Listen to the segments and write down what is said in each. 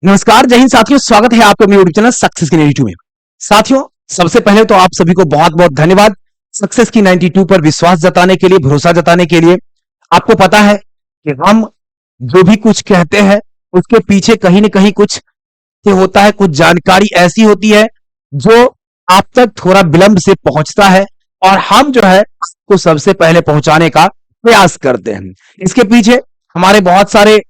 नमस्कार, जय हिंद साथियों। स्वागत है आपका मेरे यूट्यूब चैनल सक्सेस की 92 में। साथियों, सबसे पहले तो आप सभी को बहुत बहुत धन्यवाद सक्सेस की 92 पर विश्वास जताने के लिए, भरोसा जताने के लिए। आपको पता है कि हम जो भी कुछ कहते हैं उसके पीछे कहीं ना कहीं कुछ होता है, कुछ जानकारी ऐसी होती है जो आप तक थोड़ा विलंब से पहुंचता है और हम जो है उसको सबसे पहले पहुंचाने का प्रयास करते हैं। इसके पीछे हमारे बहुत सारे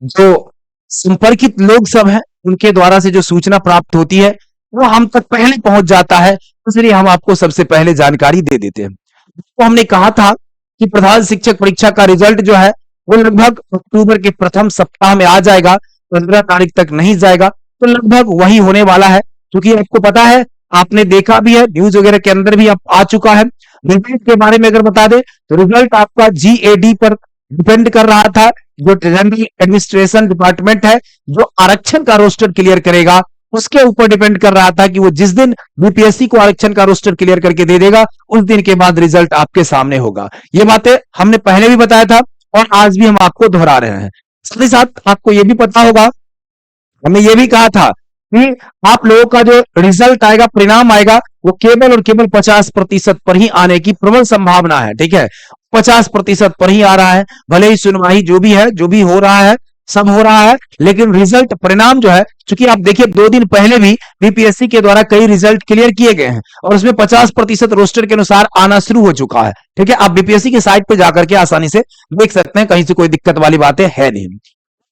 जो संपर्कित लोग सब हैं उनके द्वारा से जो सूचना प्राप्त होती है वो हम तक पहले पहुंच जाता है, इसलिए हम आपको सबसे पहले जानकारी दे देते हैं। तो हमने कहा था कि प्रधान शिक्षक परीक्षा का रिजल्ट जो है वो लगभग अक्टूबर के प्रथम सप्ताह में आ जाएगा, 15 तारीख तक नहीं जाएगा, तो लगभग वही होने वाला है। क्योंकि आपको पता है, आपने देखा भी है, न्यूज वगैरह के अंदर भी आ चुका है। रिजल्ट के बारे में अगर बता दें तो रिजल्ट आपका जीएडी पर डिपेंड कर रहा था। जो जनरल एडमिनिस्ट्रेशन डिपार्टमेंट है जो आरक्षण का रोस्टर क्लियर करेगा उसके ऊपर डिपेंड कर रहा था कि वो जिस दिन बीपीएससी को आरक्षण का रोस्टर क्लियर करके दे देगा उस दिन के बाद रिजल्ट आपके सामने होगा। ये बातें हमने पहले भी बताया था और आज भी हम आपको दोहरा रहे हैं। साथ ही साथ आपको यह भी पता होगा, हमने ये भी कहा था कि आप लोगों का जो रिजल्ट आएगा, परिणाम आएगा, वो केवल और केवल 50% पर ही आने की प्रबल संभावना है। ठीक है, 50% पर ही आ रहा है। भले ही सुनवाई जो भी है, जो भी हो रहा है, सब हो रहा है, लेकिन रिजल्ट परिणाम जो है, चूंकि आप देखिए 2 दिन पहले भी बीपीएससी के द्वारा कई रिजल्ट क्लियर किए गए हैं और उसमें 50% रोस्टर के अनुसार आना शुरू हो चुका है। ठीक है, आप बीपीएससी की साइट पर जाकर के आसानी से देख सकते हैं, कहीं से कोई दिक्कत वाली बातें है नहीं।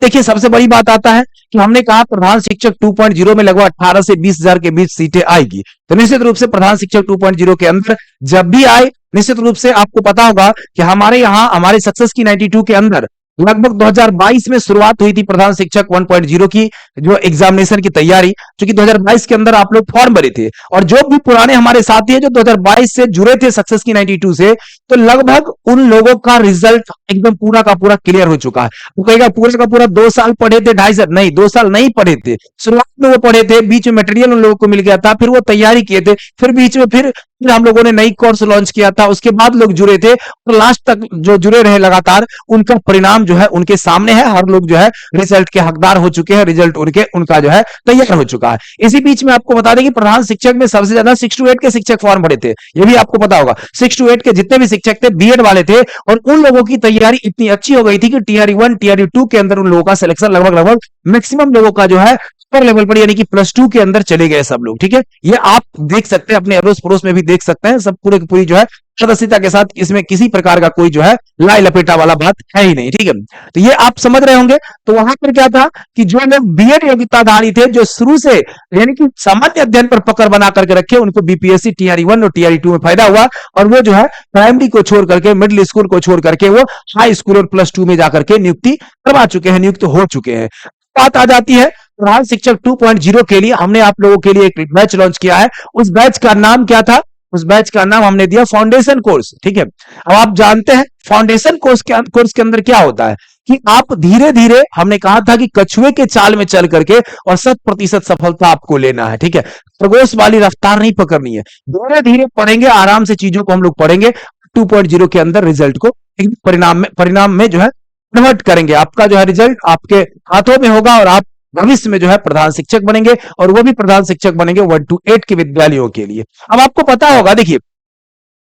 देखिए, सबसे बड़ी बात आता है कि हमने कहा प्रधान शिक्षक 2.0 में लगभग 18 से 20 हजार के बीच सीटें आएगी। तो निश्चित रूप से प्रधान शिक्षक 2.0 के अंदर जब भी आए, निश्चित रूप से आपको पता होगा कि हमारे यहाँ हमारे सक्सेस की 92 के अंदर लगभग 2022 में शुरुआत हुई थी प्रधान शिक्षक 1.0 की जो एग्जामिनेशन की तैयारी। क्योंकि 2022 के अंदर आप लोग फॉर्म भरे थे और जो भी पुराने हमारे साथी हैं जो 2022 से जुड़े थे सक्सेस की 92 से, तो लगभग उन लोगों का रिजल्ट एकदम पूरा का पूरा क्लियर हो चुका है। वो कहेगा पूरा का पूरा 2 साल पढ़े थे, 2.5 साल नहीं, 2 साल नहीं पढ़े थे। शुरुआत में वो पढ़े थे, बीच में मटेरियल उन लोगों को मिल गया था, फिर वो तैयारी किए थे, फिर बीच में फिर हम लोगों ने नई कोर्स लॉन्च किया था, उसके बाद लोग जुड़े थे और लास्ट तक जो जुड़े रहे लगातार, उनका परिणाम जो है उनके सामने है। हर लोग जो है रिजल्ट के हकदार हो चुके हैं, रिजल्ट उनका जो है तैयार हो चुका है। इसी बीच में आपको बता दें कि प्रधान शिक्षक में सबसे ज्यादा 6 to 8 के शिक्षक फॉर्म भरे थे, ये भी आपको पता होगा। 6 to 8 के जितने भी शिक्षक थे बीएड वाले थे और उन लोगों की तैयारी इतनी अच्छी हो गई थी कि टीआरई 1 टीआरई 2 के अंदर उन लोगों का सिलेक्शन लगभग मैक्सिमम लोगों का जो है सुपर लेवल पर यानी कि +2 के अंदर चले गए सब लोग। ठीक है, ये आप देख सकते हैं, अपने अड़ोस पड़ोस में भी देख सकते हैं, सब पूरे पूरी जो है सदस्यता के साथ, इसमें किसी प्रकार का कोई जो है लाई लपेटा वाला बात है ही नहीं। ठीक है, तो ये आप समझ रहे होंगे। तो वहां पर क्या था कि जो लोग बीएड योग्यताधारी थे, जो शुरू से यानी कि सामान्य अध्ययन पर पकड़ बना करके रखे, उनको बीपीएससी टीआरई 1 और टीआरई 2 में फायदा हुआ और वो जो है प्राइमरी को छोड़ करके, मिडिल स्कूल को छोड़ करके वो हाई स्कूल और +2 में जाकर के नियुक्ति करवा चुके हैं, नियुक्त हो चुके हैं। बात आ जाती है प्रधान शिक्षक 2.0 के लिए हमने आप लोगों के लिए एक बैच लॉन्च किया है। उस बैच का नाम क्या था? उस बैच का नाम हमने दिया फाउंडेशन कोर्स। ठीक है, अब आप जानते हैं फाउंडेशन कोर्स के अंदर क्या होता है कि आप धीरे धीरे, हमने कहा था कि कछुए के चाल में चल करके और 100% सफलता आपको लेना है। ठीक है, खरगोश वाली रफ्तार नहीं पकड़नी है, धीरे धीरे पढ़ेंगे, आराम से चीजों को हम लोग पढ़ेंगे। 2.0 के अंदर रिजल्ट को परिणाम में जो है कन्वर्ट करेंगे। आपका जो है रिजल्ट आपके हाथों में होगा और आप भविष्य में जो है प्रधान शिक्षक बनेंगे और वो भी प्रधान शिक्षक बनेंगे 1 to 8 के विद्यालयों के लिए। अब आपको पता होगा, देखिए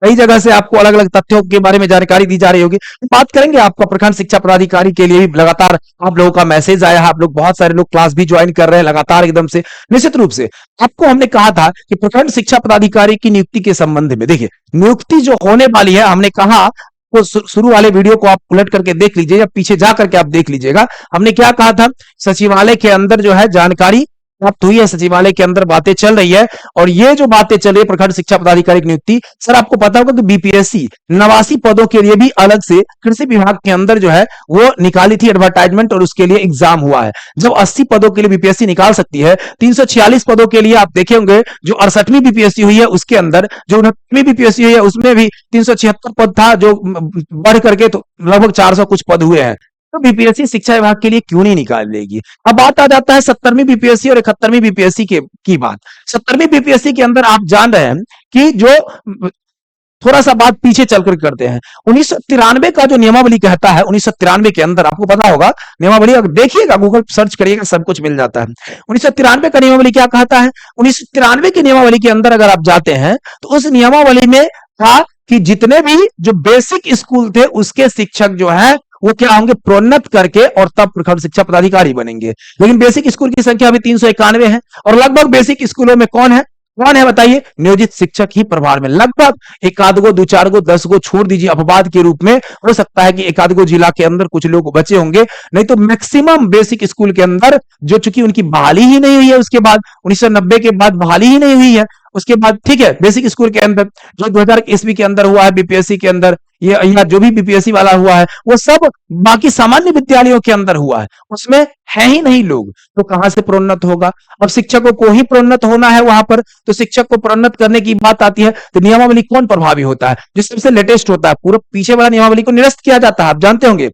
कई जगह से आपको अलग अलग तथ्यों के बारे में जानकारी दी जा रही होगी। बात करेंगे आपका प्रखंड शिक्षा पदाधिकारी के लिए भी लगातार आप लोगों का मैसेज आया है, आप लोग बहुत सारे लोग क्लास भी ज्वाइन कर रहे हैं लगातार एकदम से। निश्चित रूप से आपको हमने कहा था कि प्रखंड शिक्षा पदाधिकारी की नियुक्ति के संबंध में, देखिए नियुक्ति जो होने वाली है, हमने कहा वो शुरू वाले वीडियो को आप उलट करके देख लीजिए या पीछे जा करके आप देख लीजिएगा। हमने क्या कहा था, सचिवालय के अंदर जो है जानकारी प्राप्त हुई है, सचिवालय के अंदर बातें चल रही है और ये जो बातें चल रही है प्रखंड शिक्षा पदाधिकारी की नियुक्ति, सर आपको पता होगा कि बीपीएससी 89 पदों के लिए भी अलग से कृषि विभाग के अंदर जो है वो निकाली थी एडवर्टाइजमेंट और उसके लिए एग्जाम हुआ है। जब 80 पदों के लिए बीपीएससी निकाल सकती है, 346 पदों के लिए आप देखे होंगे जो 68वीं बीपीएससी हुई है उसके अंदर, जो 69वीं बीपीएससी हुई है उसमें भी 376 पद था, जो बढ़ करके तो लगभग 400 कुछ पद हुए हैं। तो बीपीएससी शिक्षा विभाग के लिए क्यों नहीं निकाल लेगी? अब बात आ जाता है 70वीं बीपीएससी और 71वीं बीपीएससी की बात। 70वीं बीपीएससी के अंदर आप जान रहे हैं कि जो थोड़ा सा बात पीछे चलकर करते हैं। 1993 का जो नियमावली कहता है, 1993 के अंदर आपको पता होगा नियमावली, अगर देखिएगा गूगल सर्च करिएगा सब कुछ मिल जाता है। 1993 का नियमावली क्या कहता है? 1993 की नियमावली के अंदर अगर आप जाते हैं तो उस नियमावली में था कि जितने भी जो बेसिक स्कूल थे उसके शिक्षक जो है वो क्या होंगे, प्रोन्नत करके और तब प्रखंड शिक्षा पदाधिकारी बनेंगे। लेकिन बेसिक स्कूल की संख्या अभी 391 है और लगभग बेसिक स्कूलों में कौन है बताइए? नियोजित शिक्षक ही प्रभार में। लगभग एक आध गो, 2-4 गो, 10 गो छोड़ दीजिए अपवाद के रूप में, हो सकता है कि एक आध गो जिला के अंदर कुछ लोग बचे होंगे, नहीं तो मैक्सिमम बेसिक स्कूल के अंदर जो चूंकि उनकी बहाली ही नहीं हुई है, उसके बाद 1990 के बाद बहाली ही नहीं हुई है, उसके बाद ठीक है बेसिक स्कूल के अंदर जो 2000 ईस्वी के अंदर हुआ है बीपीएससी के अंदर, ये या जो भी बीपीएससी वाला हुआ है वो सब बाकी सामान्य विद्यालयों के अंदर हुआ है, उसमें है ही नहीं लोग, तो कहां से प्रोन्नत होगा? अब शिक्षकों को ही प्रोन्नत होना है वहां पर, तो शिक्षक को प्रोन्नत करने की बात आती है तो नियमावली कौन प्रभावी होता है? जो सबसे लेटेस्ट होता है, पूरा पीछे वाला नियमावली को निरस्त किया जाता है, आप जानते होंगे।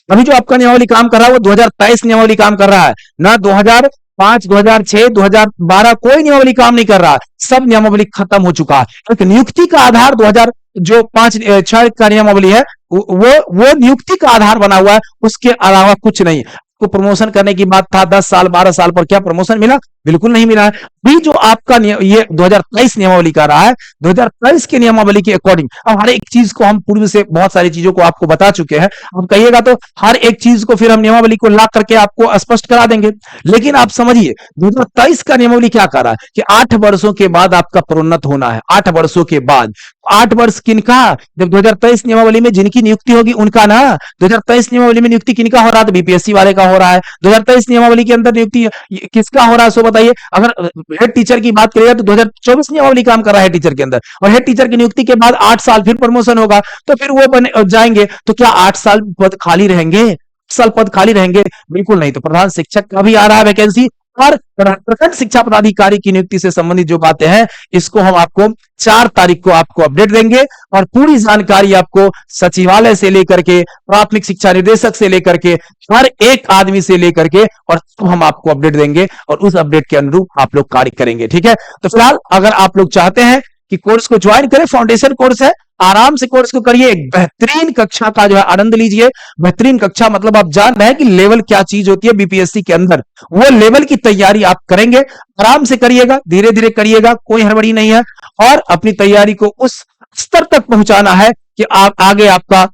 अभी जो आपका नियमावली काम कर रहा है वो 2023 नियमावली काम कर रहा है ना, 2005, 2006, 2012 कोई नियमावली काम नहीं कर रहा, सब नियमावली खत्म हो चुका है। एक नियुक्ति का आधार 2000 जो 5-6 का नियमावली है वो नियुक्ति का आधार बना हुआ है, उसके अलावा कुछ नहीं। को प्रमोशन करने की बात था 10 साल 12 साल पर, क्या प्रमोशन मिला? बिल्कुल नहीं मिला है। अभी जो आपका ये 2023 नियमावली का रहा है, 2023 के नियमावली के अकॉर्डिंग अब हर एक चीज को हम पूर्व से बहुत सारी चीजों को आपको बता चुके हैं, हम कहिएगा तो हर एक चीज को फिर हम नियमावली को ला करके आपको स्पष्ट करा देंगे। लेकिन आप समझिए 2023 का नियमावली क्या कर रहा है कि 8 वर्षों के बाद आपका प्रोन्नत होना है, 8 वर्षों के बाद। 8 वर्ष किनका? जब 2023 नियमावली में जिनकी नियुक्ति होगी उनका ना। 2023 नियमावली में नियुक्ति किनका हो रहा है? तो बीपीएससी वाले का हो रहा है। 2023 नियमावली के अंदर नियुक्ति किसका हो रहा है सो बताइए? अगर हेड टीचर की बात करेगा तो 2024 नियमावली काम कर रहा है टीचर के अंदर, और हेड टीचर की नियुक्ति के बाद 8 साल फिर प्रमोशन होगा, तो फिर वो बने जाएंगे, तो क्या 8 साल पद खाली रहेंगे? साल पद खाली रहेंगे? बिल्कुल नहीं। तो प्रधान शिक्षक का भी आ रहा है वैकेंसी, और प्रखंड शिक्षा पदाधिकारी की नियुक्ति से संबंधित जो बातें हैं इसको हम आपको 4 तारीख को आपको अपडेट देंगे, और पूरी जानकारी आपको सचिवालय से लेकर के, प्राथमिक शिक्षा निदेशक से लेकर के, हर एक आदमी से लेकर के, और हम आपको अपडेट देंगे और उस अपडेट के अनुरूप आप लोग कार्य करेंगे। ठीक है, तो फिलहाल अगर आप लोग चाहते हैं कि कोर्स को ज्वाइन करें, फाउंडेशन कोर्स है, आराम से कोर्स को करिए, एक बेहतरीन कक्षा का जो है आनंद लीजिए। बेहतरीन कक्षा मतलब आप जान रहे हैं कि लेवल क्या चीज होती है बीपीएससी के अंदर, वो लेवल की तैयारी आप करेंगे। आराम से करिएगा, धीरे धीरे करिएगा, कोई हड़बड़ी नहीं है, और अपनी तैयारी को उस स्तर तक पहुंचाना है कि आप आगे आपका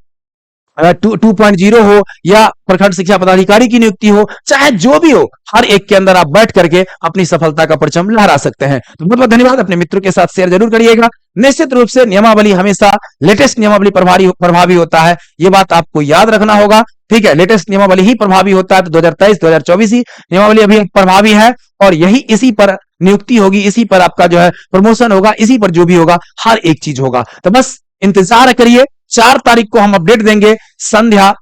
2.0 हो या प्रखंड शिक्षा पदाधिकारी की नियुक्ति हो, चाहे जो भी हो, हर एक के अंदर आप बैठ करके अपनी सफलता का परचम लहरा सकते हैं। तो बहुत बहुत धन्यवाद। अपने मित्रों के साथ शेयर जरूर करिएगा। निश्चित रूप से नियमावली हमेशा लेटेस्ट नियमावली प्रभावी होता है, ये बात आपको याद रखना होगा। ठीक है, लेटेस्ट नियमावली ही प्रभावी होता है, तो 2023 2024 ही नियमावली अभी प्रभावी है, और यही इसी पर नियुक्ति होगी, इसी पर आपका जो है प्रमोशन होगा, इसी पर जो भी होगा हर एक चीज होगा। तो बस इंतजार करिए, 4 तारीख को हम अपडेट देंगे, संध्या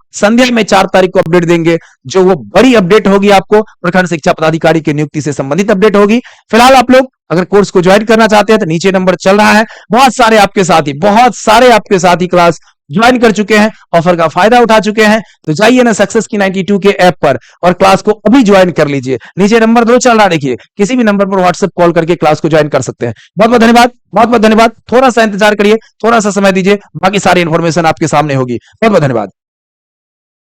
में 4 तारीख को अपडेट देंगे, जो वो बड़ी अपडेट होगी आपको प्रखंड शिक्षा पदाधिकारी की नियुक्ति से संबंधित अपडेट होगी। फिलहाल आप लोग अगर कोर्स को ज्वाइन करना चाहते हैं तो नीचे नंबर चल रहा है, बहुत सारे आपके साथी क्लास ज्वाइन कर चुके हैं, ऑफर का फायदा उठा चुके हैं, तो जाइए ना सक्सेस की 92 के ऐप पर और क्लास को अभी ज्वाइन कर लीजिए। नीचे नंबर 2 चल रहा है, देखिए, किसी भी नंबर पर व्हाट्सएप कॉल करके क्लास को ज्वाइन कर सकते हैं। बहुत बहुत धन्यवाद, बहुत बहुत धन्यवाद। थोड़ा सा इंतजार करिए, थोड़ा सा समय दीजिए, बाकी सारी इंफॉर्मेशन आपके सामने होगी। बहुत बहुत धन्यवाद।